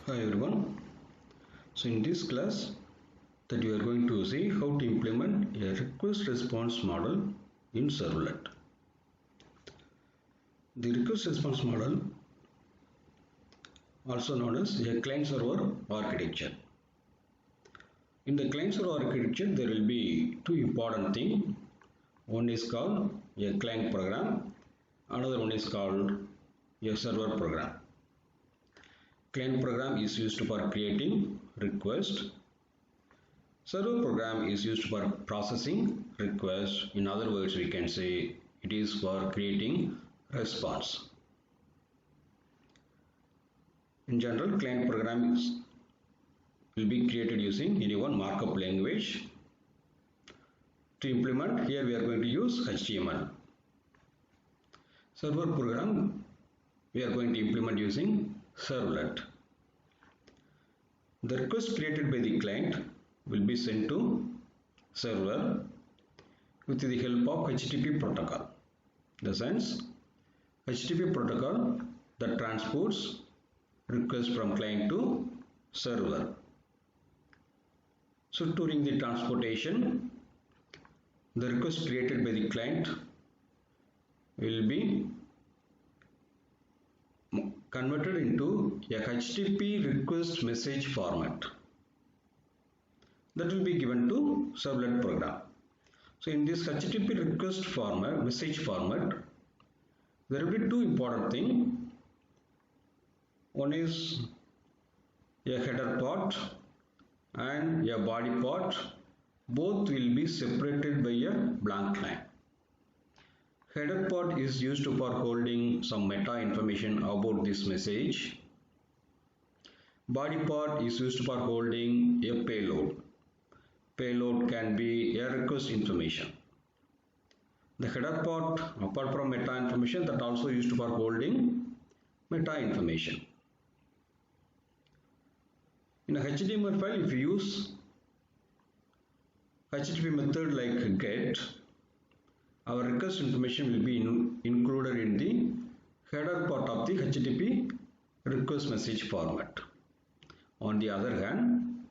Hi everyone. So in this class that you are going to see how to implement a request response model in servlet. The request response model, also known as a client server architecture. In the client server architecture there will be two important things. One is called a client program, another one is called a server program. Client program is used for creating request. Server program is used for processing request. In other words, we can say it is for creating response. In general, client programs will be created using any one markup language. To implement, here we are going to use HTML. Server program we are going to implement using servlet. The request created by the client will be sent to server with the help of HTTP protocol. The sense, HTTP protocol that transports request from client to server. So during the transportation, the request created by the client will be converted into a HTTP request message format that will be given to servlet program. So in this HTTP request format, message format, there will be two important things. One is a header part and a body part. Both will be separated by a blank line. Header part is used for holding some meta information about this message. Body part is used for holding a payload. Payload can be a request information. The header part, apart from meta information, that also used for holding meta information. In a HTML file, if you use HTTP method like get, our request information will be included in the header part of the HTTP request message format. On the other hand,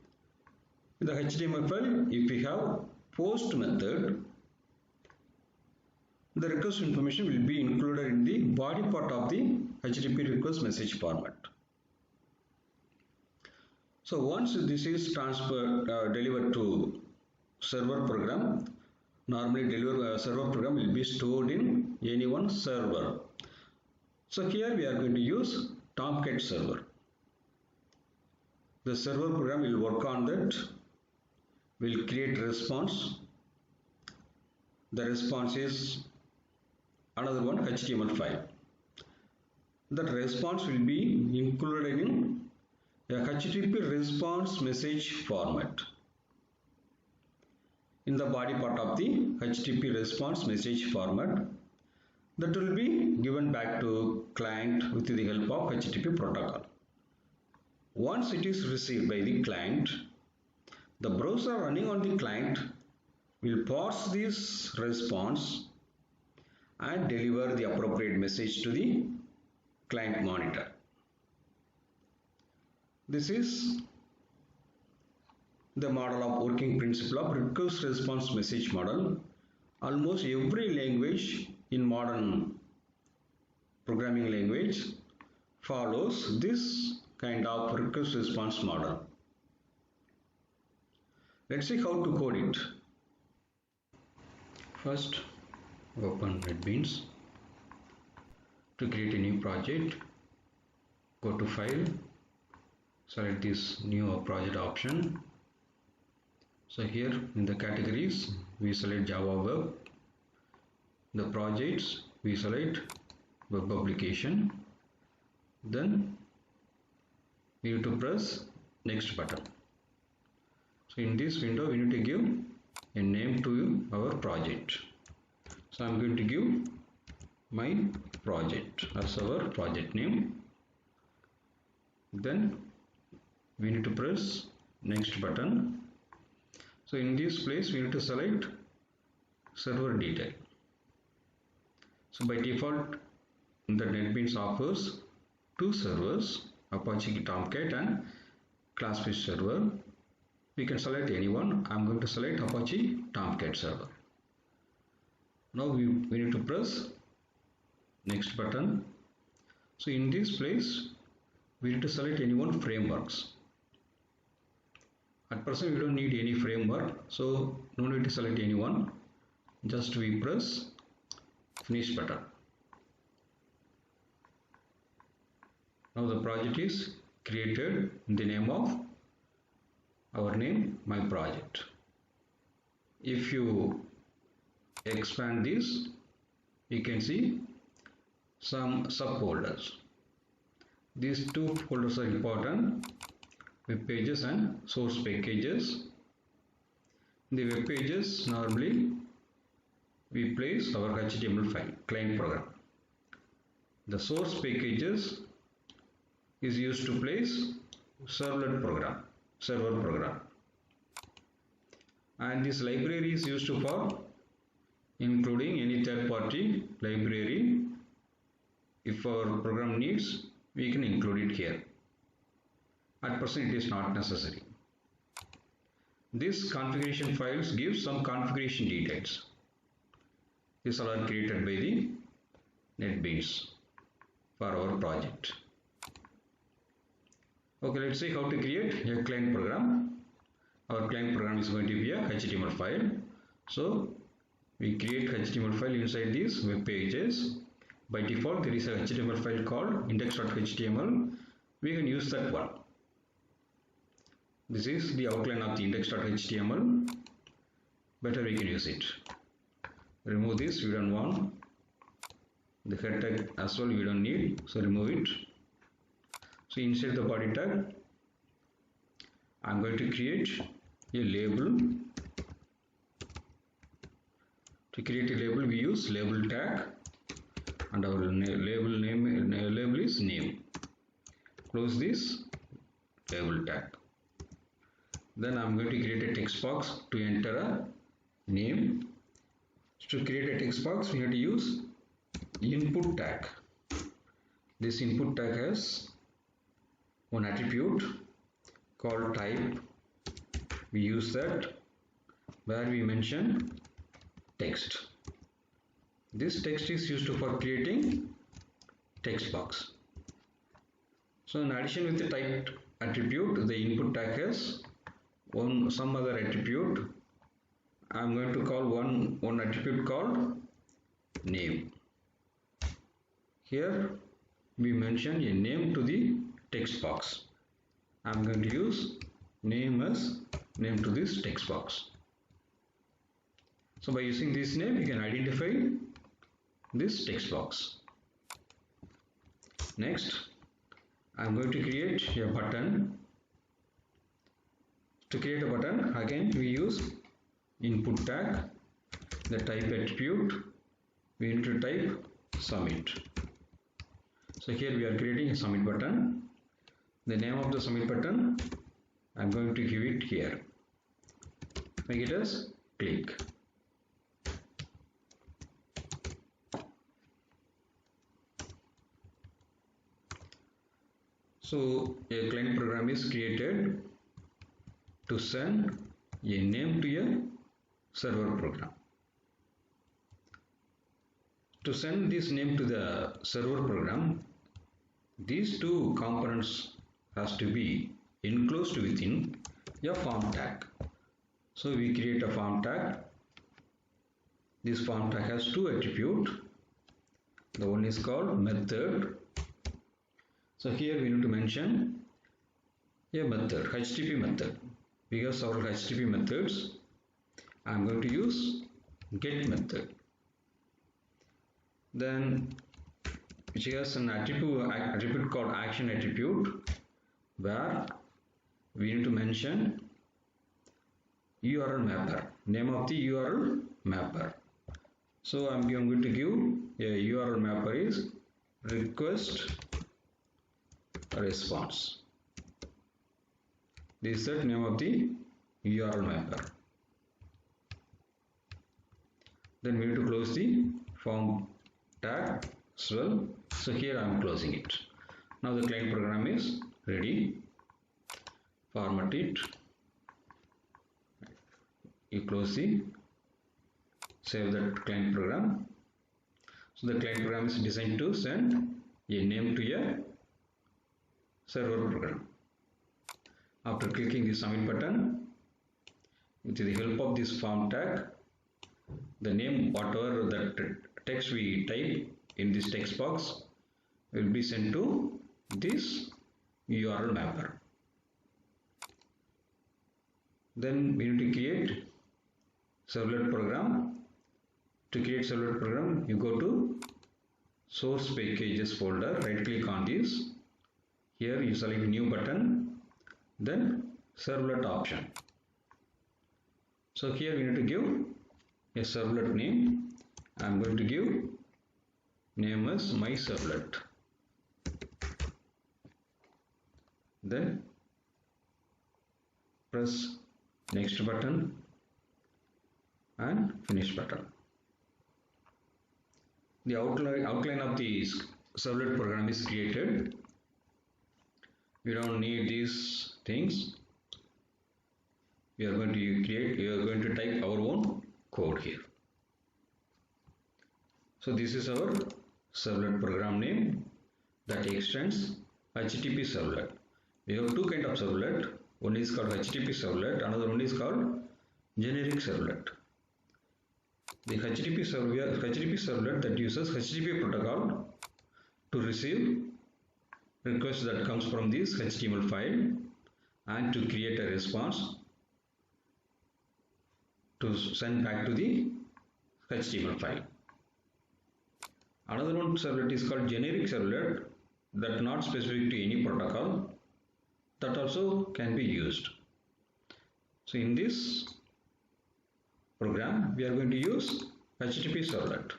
in the HTML file, if we have post method, the request information will be included in the body part of the HTTP request message format. So once this is delivered to server program, normally server program will be stored in any one server. So here we are going to use Tomcat server. The server program will work on that, will create response. The response is another one HTML file. That response will be included in a HTTP response message format. In the body part of the HTTP response message format, that will be given back to client with the help of HTTP protocol. Once it is received by the client, the browser running on the client will parse this response and deliver the appropriate message to the client monitor. This is the model of working principle of request response message model. Almost every language in modern programming language follows this kind of request response model. Let's see how to code it. First, open NetBeans. To create a new project, go to File, select this New Project option. So here in the categories, we select Java Web. The projects, we select Web Application. Then we need to press Next button. So in this window, we need to give a name to our project. So I am going to give my project as our project name. Then we need to press Next button. So in this place, we need to select server detail. So by default, the NetBeans offers two servers. Apache Tomcat and class-based server. We can select anyone. I'm going to select Apache Tomcat server. Now we need to press next button. So in this place, we need to select any one frameworks. At present, we don't need any framework, so no need to select any one. Just we press finish button. Now the project is created in the name of our name, my project. If you expand this, you can see some subfolders. These two folders are important: web pages and source packages. In the web pages, normally we place our HTML file, client program. The source packages is used to place server program. And this library is used for including any third-party library. If our program needs, we can include it here. At present, it is not necessary. This configuration files give some configuration details. These are created by the NetBeans for our project. Okay, let's see how to create a client program. Our client program is going to be a HTML file. So we create HTML file inside these web pages. By default, there is a HTML file called index.html. We can use that one. This is the outline of the index.html. Better we can use it. Remove this, we don't want. The head tag as well we don't need, so remove it. So inside the body tag, I'm going to create a label. To create a label, we use label tag, and our label is name. Close this label tag. Then I'm going to create a text box to enter a name. To create a text box, we have to use input tag. This input tag has one attribute called type. We use that where we mention text. This text is used for creating text box. So in addition with the type attribute, the input tag has some other attribute. I'm going to call one attribute called name. Here we mention a name to the text box. I'm going to use name as name to this text box. So by using this name, you can identify this text box. Next, I'm going to create a button. To create a button, again we use input tag, the type attribute. We need to type submit. So here we are creating a submit button. The name of the submit button, I'm going to give it here. Make it as click. So a client program is created to send a name to a server program. To send this name to the server program, these two components has to be enclosed within a form tag. So we create a form tag. This form tag has two attributes. The one is called method. So here we need to mention a method, HTTP method. Because our HTTP methods, I am going to use get method. Then which has an attribute called action attribute, where we need to mention URL mapper, name of the URL mapper. So I'm going to give a URL mapper is request response. This is the name of the URL mapper. Then we need to close the form tag as well. So here I am closing it. Now the client program is ready. Format it. You close the, save that client program. So the client program is designed to send a name to a server program. After clicking the submit button, with the help of this form tag, the name, whatever that text we type in this text box, will be sent to this URL mapper. Then we need to create servlet program. To create servlet program, you go to source packages folder, right click on this. Here you select new button, then servlet option. So here we need to give a servlet name. I am going to give name as my servlet. Then press next button and finish button. The outline of the servlet program is created. We don't need these things. We are going to type our own code here. So this is our servlet program name that extends HTTP servlet. We have two kinds of servlet. One is called HTTP servlet, another one is called generic servlet. The HTTP servlet that uses HTTP protocol to receive requests that comes from this HTML file and to create a response to send back to the HTML file. Another one servlet is called generic servlet, that not specific to any protocol, that also can be used. So in this program we are going to use HTTP servlet.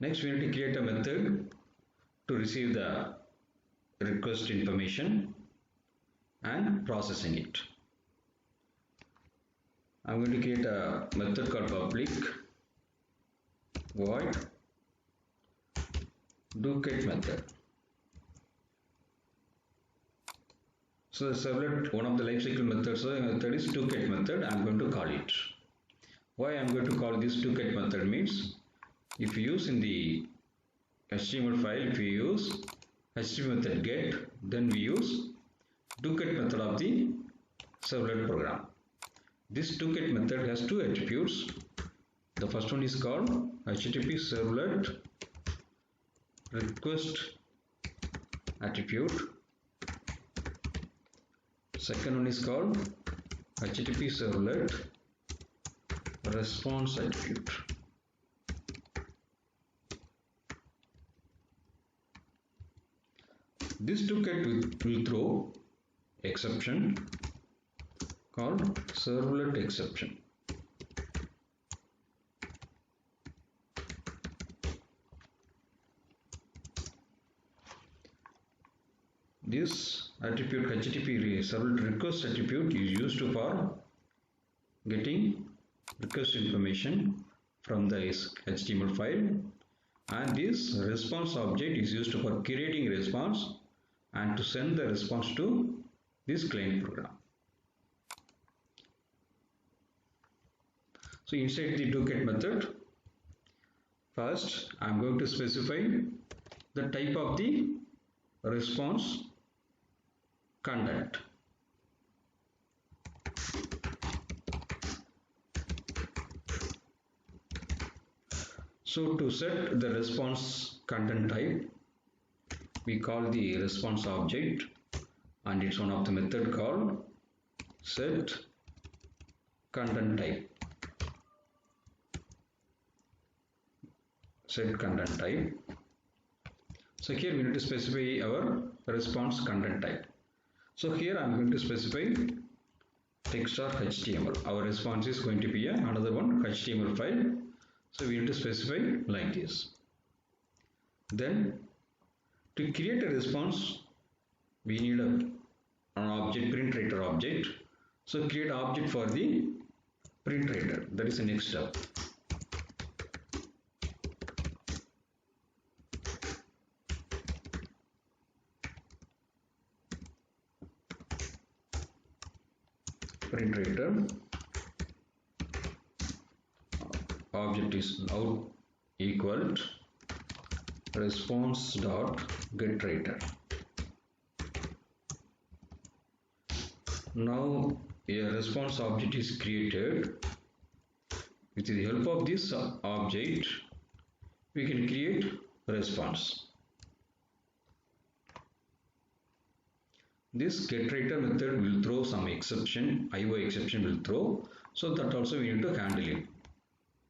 Next we need to create a method to receive the request information and processing it. I'm going to create a method called public void doGet method. So the servlet, one of the lifecycle methods, method is doGet method. I'm going to call it. Why I'm going to call this doGet method means, if you use in the HTML file, if you use HTML method get, then we use doGet method of the servlet program. This doGet method has two attributes. The first one is called HTTP servlet request attribute. Second one is called HTTP servlet response attribute. This doGet will throw exception called servlet exception. This attribute HTTP servlet request attribute is used for getting request information from the HTML file, and this response object is used for creating response and to send the response to this client program. So inside the doGet method, first I am going to specify the type of the response content. So to set the response content type, we call the response object, and it's one of the method called set content type. Set content type. So here we need to specify our response content type. So here I am going to specify text or HTML. Our response is going to be another one HTML file. So we need to specify like this. Then to create a response, we need an object, print writer object. So create object for the print writer. That is the next step. printrator object is out equal response dot get writer. Now a response object is created. With the help of this object, we can create a response. This getWriter method will throw some exception, IO exception will throw, so that also we need to handle it.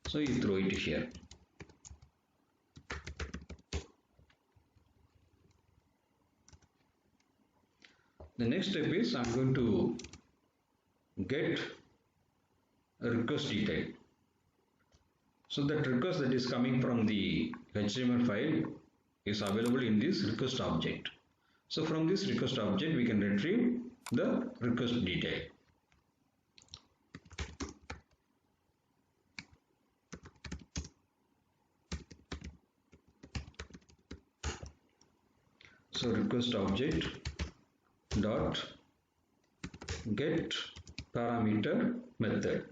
So you throw it here. The next step is I'm going to get a request detail. So that request that is coming from the HTML file is available in this request object. So from this request object we can retrieve the request detail. So request object dot get parameter method.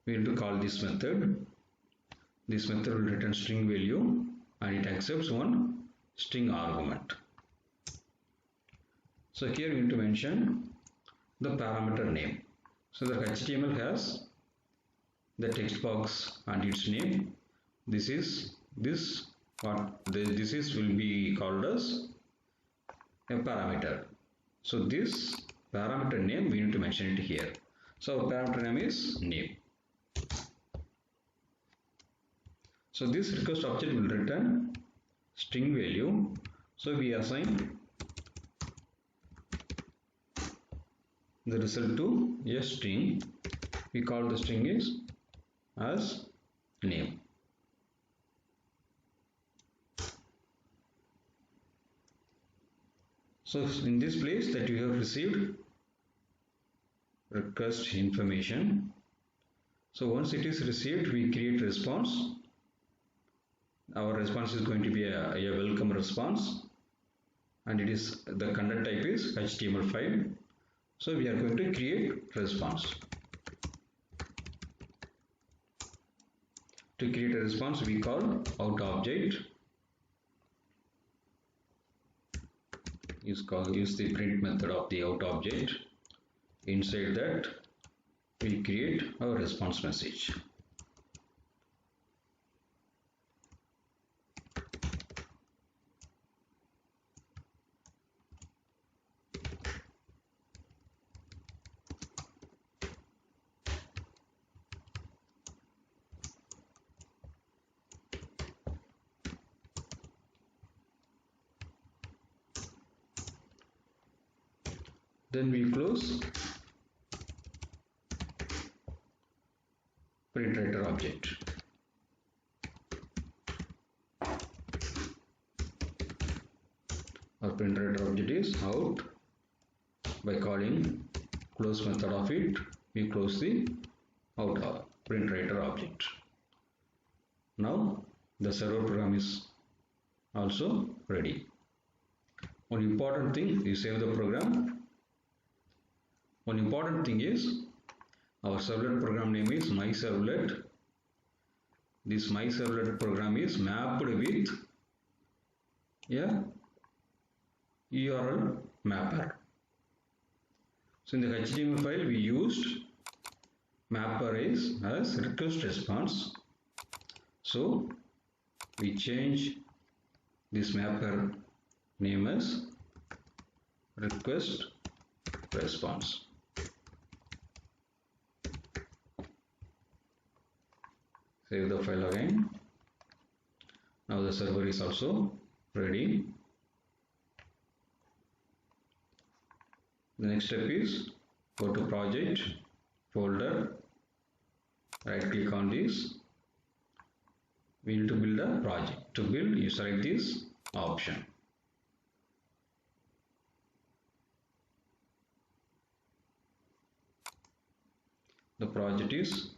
We need to call this method. This method will return string value and it accepts one string argument. So here we need to mention the parameter name. So the HTML has the text box and its name. This will be called as a parameter. So this parameter name we need to mention it here. So our parameter name is name. So this request object will return string value. So we assign the result to a string. We call the string is as name. So in this place that you have received request information. So once it is received, we create response. Our response is going to be a welcome response, and it is the content type is HTML file. So we are going to create response. To create a response, we call out object. Use the print method of the out object. Inside that, we create our response message. Then we close printrator object. Our printrator object is out. By calling close method of it, we close the out printrator object. Now the server program is also ready. One important thing, you save the program. One important thing is our servlet program name is myservlet. This myservlet program is mapped with a URL mapper. So in the HTML file we used mapper as request response. So we change this mapper name as request response. Save the file again. Now the server is also ready. The next step is go to project, folder, right click on this. We need to build a project. To build, you select this option. The project is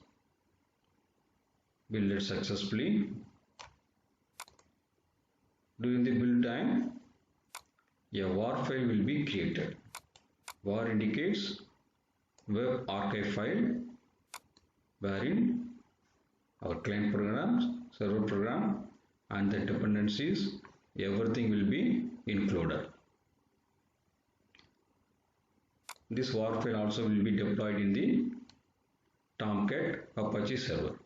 built successfully. During the build time, a var file will be created. Var indicates web archive file wherein our client programs, server program and the dependencies, everything will be included. This WAR file also will be deployed in the Tomcat Apache server.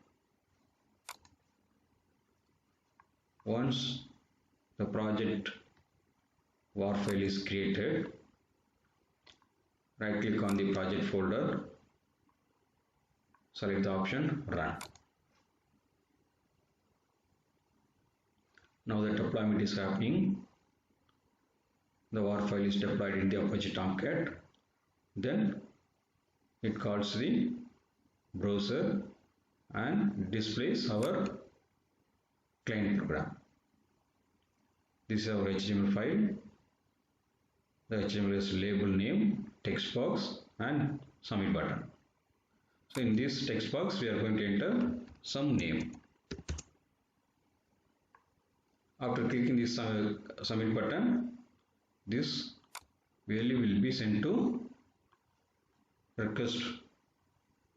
Once the project WAR file is created, right click on the project folder, select the option Run. Now the deployment is happening. The WAR file is deployed in the Apache Tomcat. Then it calls the browser and displays our client program. This is our HTML file. The HTML is label name, text box and submit button. So in this text box we are going to enter some name. After clicking this submit button, this value will be sent to request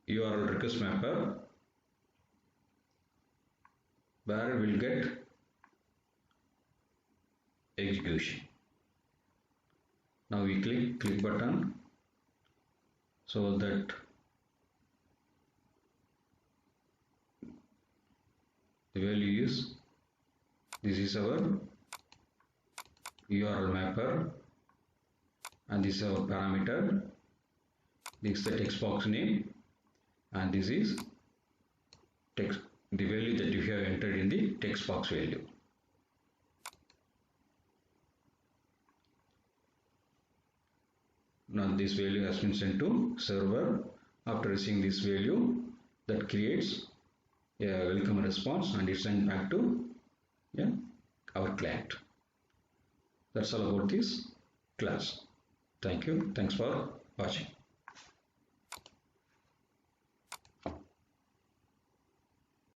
URL request mapper, where we will get execution. Now we click button so that the value is, this is our URL mapper and this is our parameter, this is the text box name and this is text, the value that you have entered in the text box value. Now this value has been sent to server. After receiving this value, that creates a welcome response and it's sent back to our client. That's all about this class. Thank you. Thanks for watching.